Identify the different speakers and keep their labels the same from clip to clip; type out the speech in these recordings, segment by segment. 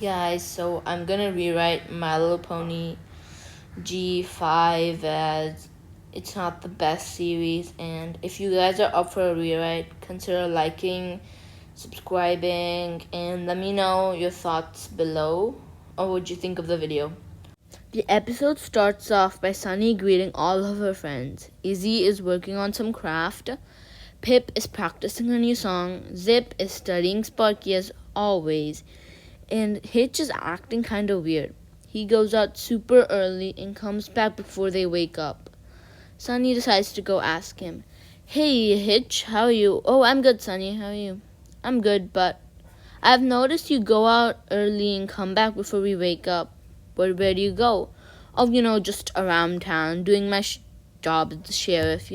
Speaker 1: Guys, so I'm gonna rewrite My Little Pony G5 as it's not the best series, and if you guys are up for a rewrite, consider liking, subscribing, and let me know your thoughts below or what you think of the video. The episode starts off by Sunny greeting all of her friends. Izzy is working on some craft. Pip is practicing a new song. Zip is studying Sparky as always. And Hitch is acting kind of weird. He goes out super early and comes back before they wake up. Sunny decides to go ask him, "Hey Hitch, how are you?" "Oh, I'm good, Sunny. How are you?" "I'm good, but I've noticed you go out early and come back before we wake up. Where do you go?" "Oh, just around town, doing my job as the sheriff,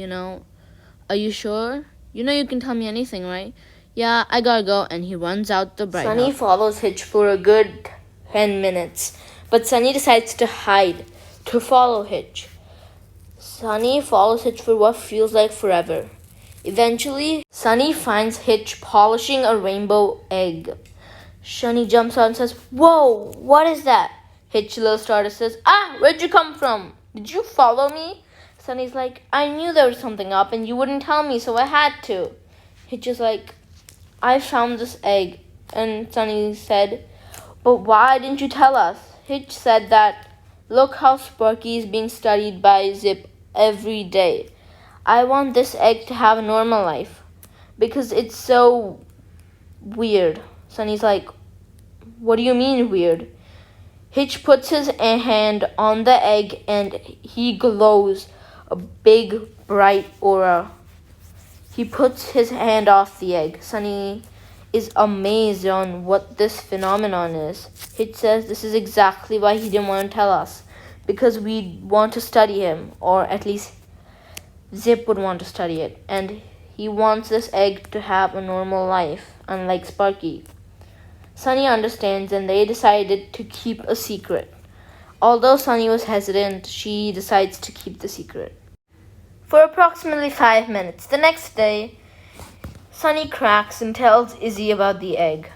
Speaker 1: "Are you sure? You can tell me anything, right?" "Yeah, I gotta go," and he runs out the bright Sunny follows Hitch for a good 10 minutes, but Sunny decides to hide, to follow Hitch. Sunny follows Hitch for what feels like forever. Eventually, Sunny finds Hitch polishing a rainbow egg. Sunny jumps out and says, "Whoa, what is that?" Hitch, little starter, says, "Ah, where'd you come from? Did you follow me?" Sunny's like, "I knew there was something up and you wouldn't tell me, so I had to." Hitch is like, "I found this egg." And Sunny said, "But why didn't you tell us?" Hitch said that, "Look how Sparky is being studied by Zip every day. I want this egg to have a normal life because it's so weird." Sunny's like, "What do you mean weird?" Hitch puts his hand on the egg and he glows a big bright aura. He puts his hand off the egg. Sunny is amazed on what this phenomenon is. Hitch says this is exactly why he didn't want to tell us, because we want to study him, or at least Zip would want to study it, and he wants this egg to have a normal life, unlike Sparky. Sunny understands and they decided to keep a secret. Although Sunny was hesitant, she decides to keep the secret. For approximately 5 minutes the next day, Sunny cracks and tells Izzy about the egg.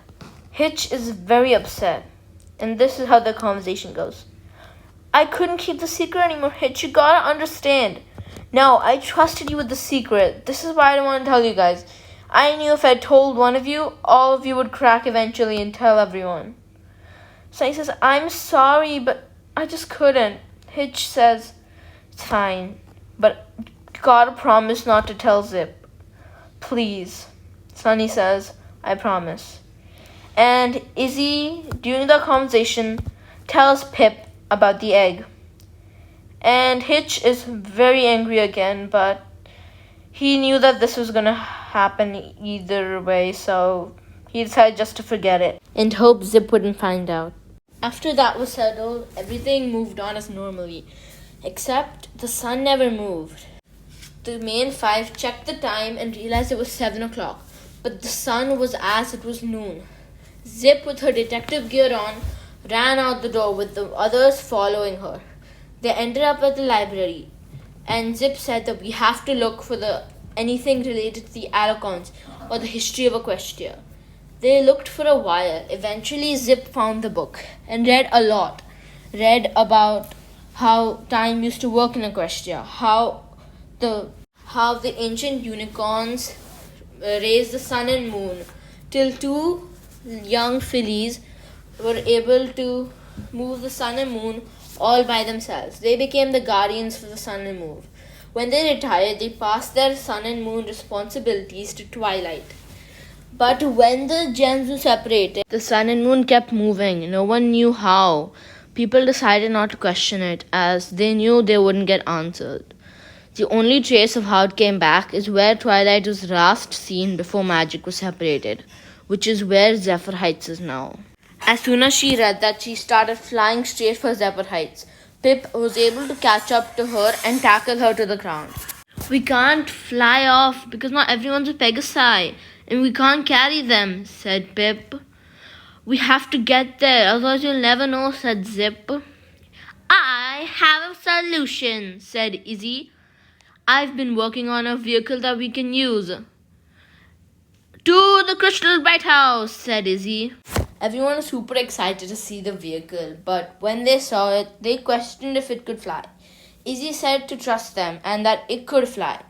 Speaker 1: Hitch is very upset, and this is how the conversation goes. "I couldn't keep the secret anymore, Hitch. You gotta understand. No, I trusted you with the secret. This is why I don't want to tell you guys. I knew if I told one of you, all of you would crack eventually and tell everyone." Sunny says, "I'm sorry, but I just couldn't." Hitch says, "It's fine, but you gotta promise not to tell Zip. Please." Sunny says, "I promise." And Izzy, during the conversation, tells Pip about the egg. And Hitch is very angry again, but he knew that this was gonna happen either way, so he decided just to forget it and hope Zip wouldn't find out. After that was settled, everything moved on as normally, except the sun never moved. The main five checked the time and realized it was 7 o'clock, but the sun was as it was noon. Zip, with her detective gear on, ran out the door with the others following her. They ended up at the library, and Zip said that we have to look for anything related to the Alacons or the history of Equestria. They looked for a while. Eventually, Zip found the book and read a lot. Read about how time used to work in Equestria, how the ancient unicorns raised the sun and moon till two young fillies were able to move the sun and moon all by themselves. They became the guardians for the sun and moon. When they retired, they passed their sun and moon responsibilities to Twilight. But when the gems were separated, the sun and moon kept moving. No one knew how. People decided not to question it, as they knew they wouldn't get answered. The only trace of how it came back is where Twilight was last seen before magic was separated, which is where Zephyr Heights is now. As soon as she read that, she started flying straight for Zephyr Heights. Pip was able to catch up to her and tackle her to the ground. "We can't fly off because not everyone's a Pegasi, and we can't carry them," said Pip. "We have to get there, otherwise you'll never know," said Zip. "I have a solution," said Izzy. "I've been working on a vehicle that we can use." "To the Crystal Bright House," said Izzy. Everyone was super excited to see the vehicle, but when they saw it, they questioned if it could fly. Izzy said to trust them and that it could fly,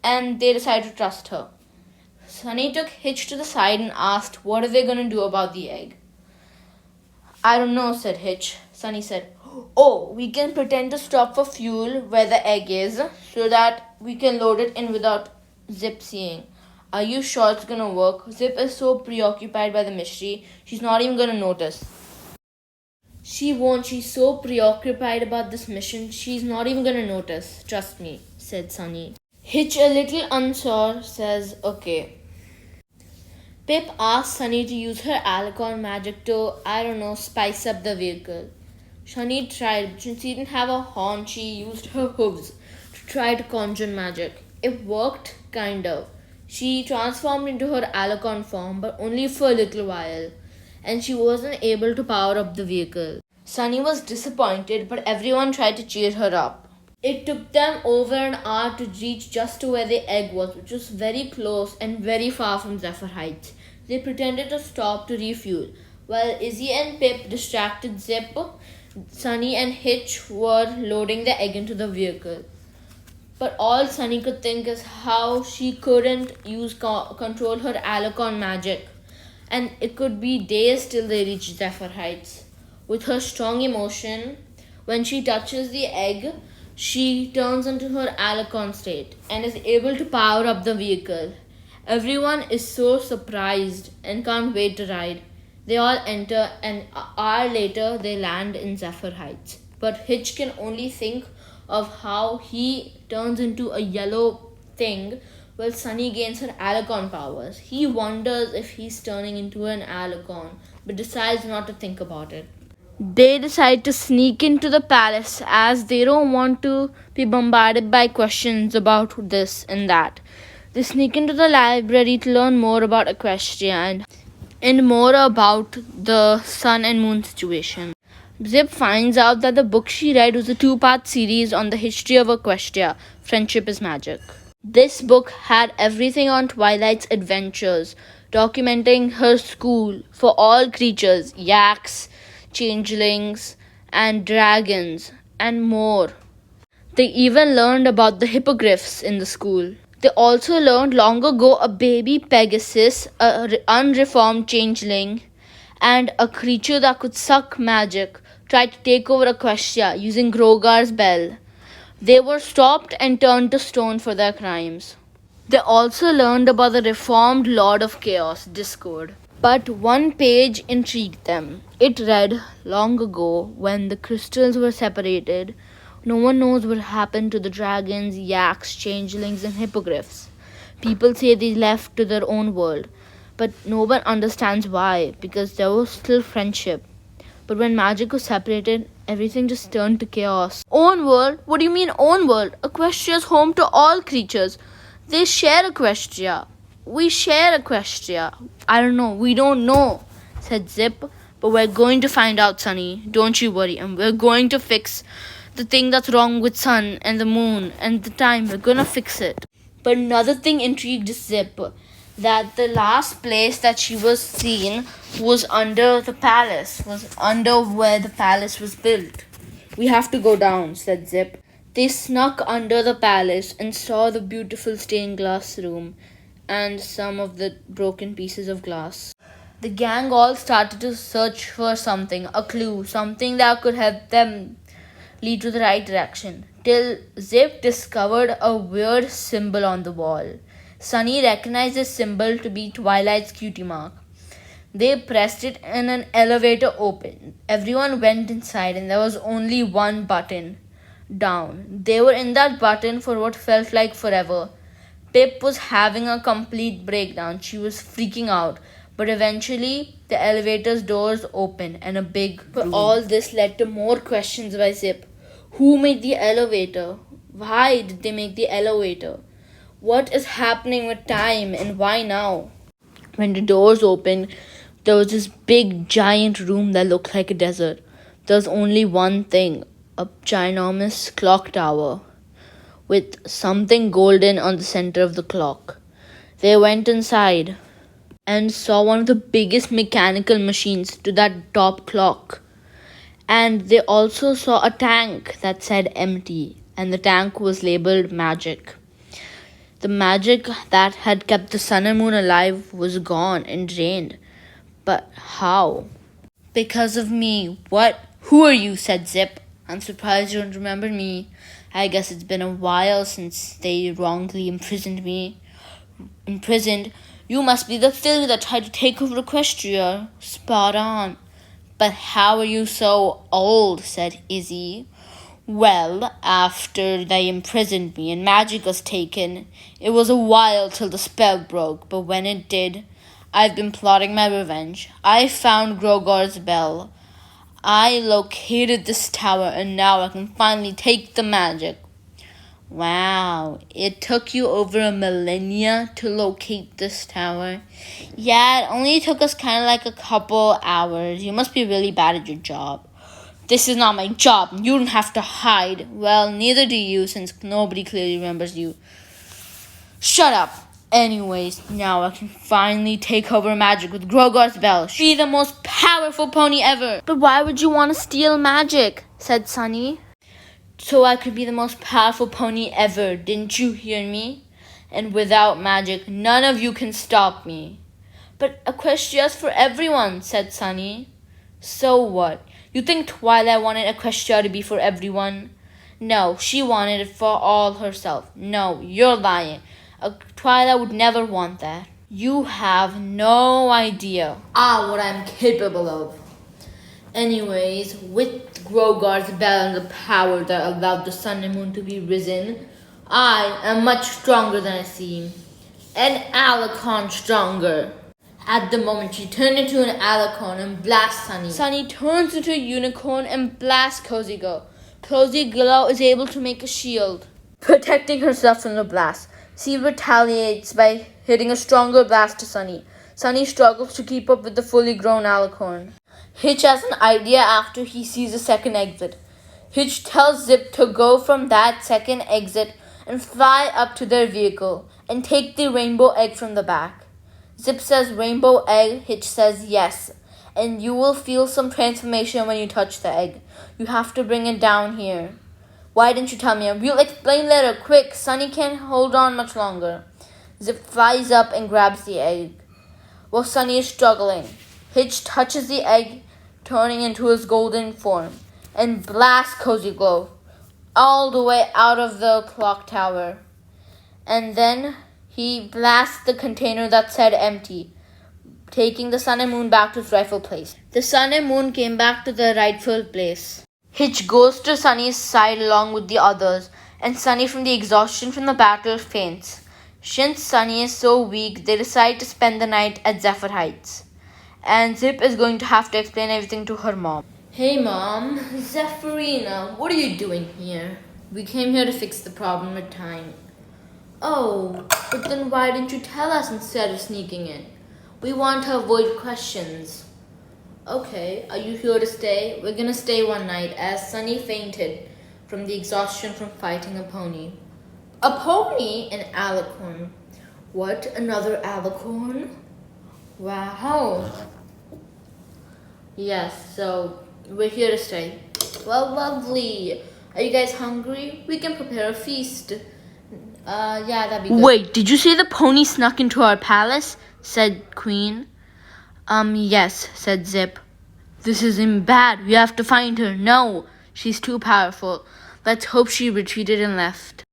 Speaker 1: and they decided to trust her. Sunny took Hitch to the side and asked what are they going to do about the egg. I don't know, said Hitch. Sunny said, oh, we can pretend to stop for fuel where the egg is so that we can load it in without Zip seeing. Are you sure it's gonna work? Zip is so preoccupied by the mystery, she's not even gonna notice. She won't. She's so preoccupied about this mission, she's not even gonna notice. Trust me, said Sunny. Hitch, a little unsure, says, okay. Pip asks Sunny to use her Alicon magic to, spice up the vehicle. Sunny tried, but since she didn't have a horn, she used her hooves to try to conjure magic. It worked, kind of. She transformed into her Alicon form, but only for a little while, and she wasn't able to power up the vehicle. Sunny was disappointed, but everyone tried to cheer her up. It took them over an hour to reach just to where the egg was, which was very close and very far from Zephyr Heights. They pretended to stop to refuel. While Izzy and Pip distracted Zip, Sunny and Hitch were loading the egg into the vehicle. But all Sunny could think is how she couldn't control her Alicon magic, and it could be days till they reach Zephyr Heights. With her strong emotion, when she touches the egg, she turns into her Alicon state and is able to power up the vehicle. Everyone is so surprised and can't wait to ride. They all enter, and an hour later they land in Zephyr Heights. But Hitch can only think of how he turns into a yellow thing while Sunny gains her Alicon powers. He wonders if he's turning into an Alicon, but decides not to think about it. They decide to sneak into the palace as they don't want to be bombarded by questions about this and that. They sneak into the library to learn more about Equestria and more about the sun and moon situation. Zip finds out that the book she read was a 2-part series on the history of Equestria, Friendship is Magic. This book had everything on Twilight's adventures, documenting her school for all creatures, yaks, changelings, and dragons, and more. They even learned about the hippogriffs in the school. They also learned long ago a baby Pegasus, an unreformed changeling, and a creature that could suck magic tried to take over Equestria using Grogar's bell. They were stopped and turned to stone for their crimes. They also learned about the reformed Lord of Chaos, Discord. But one page intrigued them. It read, long ago, when the crystals were separated, no one knows what happened to the dragons, yaks, changelings, and hippogriffs. People say they left to their own world, but no one understands why, because there was still friendship. But when magic was separated, everything just turned to chaos. Own world? What do you mean own world? Equestria is home to all creatures. They share Equestria. We share Equestria. I don't know. We don't know, said Zip. But we're going to find out, Sunny. Don't you worry. And we're going to fix the thing that's wrong with sun and the moon and the time. We're gonna fix it. But another thing intrigued Zip, that the last place that she was seen was under the palace, was under where the palace was built. We have to go down, said Zip. They snuck under the palace and saw the beautiful stained glass room and some of the broken pieces of glass. The gang all started to search for something, a clue, something that could help them lead to the right direction, till Zip discovered a weird symbol on the wall. Sunny recognized this symbol to be Twilight's cutie mark. They pressed it and an elevator opened. Everyone went inside and there was only one button, down. They were in that button for what felt like forever. Pip was having a complete breakdown. She was freaking out. But eventually, the elevator's doors opened and a big room. But all this led to more questions by Zip. Who made the elevator? Why did they make the elevator? What is happening with time and why now? When the doors opened, there was this big giant room that looked like a desert. There was only one thing, a ginormous clock tower with something golden on the center of the clock. They went inside. and saw one of the biggest mechanical machines to that top clock. And they also saw a tank that said empty, and the tank was labeled magic. The magic that had kept the sun and moon alive was gone and drained. But how? Because of me. What? Who are you? Said Zip. I'm surprised you don't remember me. I guess it's been a while since they wrongly imprisoned me. Imprisoned? You must be the filly that tried to take over Equestria. Spot on. But how are you so old? Said Izzy. Well, after they imprisoned me and magic was taken, it was a while till the spell broke, but when it did, I've been plotting my revenge. I found Grogor's bell. I located this tower, and now I can finally take the magic. Wow, it took you over a millennia to locate this tower. Yeah, it only took us kind of like a couple hours. You must be really bad at your job. This is not my job. You don't have to hide. Well, neither do you, since nobody clearly remembers you. Shut up. Anyways, now I can finally take over magic with Grogor's bell. Be the most powerful pony ever. But why would you want to steal magic? Said Sunny. So I could be the most powerful pony ever. Didn't you hear me? And without magic, none of you can stop me. But Equestria's for everyone, said Sunny. So what? You think Twilight wanted Equestria to be for everyone? No, she wanted it for all herself. No, you're lying. Twilight would never want that. You have no idea what I'm capable of. Anyways, with Grogor's bell and the power that allowed the sun and moon to be risen, I am much stronger than I seem. An Alicon stronger. At the moment, she turned into an Alicon and blasts Sunny. Sunny turns into a unicorn and blasts Cozy Glow. Cozy Glow is able to make a shield, protecting herself from the blast. She retaliates by hitting a stronger blast to Sunny. Sunny struggles to keep up with the fully grown Alicorn. Hitch has an idea after he sees a second exit. Hitch tells Zip to go from that second exit and fly up to their vehicle and take the rainbow egg from the back. Zip says rainbow egg, Hitch says yes, and you will feel some transformation when you touch the egg. You have to bring it down here. Why didn't you tell me? We'll explain later. Quick, Sunny can't hold on much longer. Zip flies up and grabs the egg. While Sunny is struggling, Hitch touches the egg, turning into his golden form, and blasts Cozy Glow all the way out of the clock tower. And then he blasts the container that said empty, taking the sun and moon back to its rightful place. The sun and moon came back to their rightful place. Hitch goes to Sunny's side along with the others, and Sunny, from the exhaustion from the battle, faints. Since Sunny is so weak, they decide to spend the night at Zephyr Heights. And Zip is going to have to explain everything to her mom. Hey Mom, Zephyrina, what are you doing here? We came here to fix the problem with time. Oh, but then why didn't you tell us instead of sneaking in? We want to avoid questions. Okay, are you here to stay? We're gonna stay one night as Sunny fainted from the exhaustion from fighting a pony. A pony? An alicorn. What? Another alicorn? Wow. Yes, so we're here to stay. Well, lovely. Are you guys hungry? We can prepare a feast. Yeah, that'd be good. Wait, did you say the pony snuck into our palace? Said Queen. Yes, said Zip. This isn't bad. We have to find her. No, she's too powerful. Let's hope she retreated and left.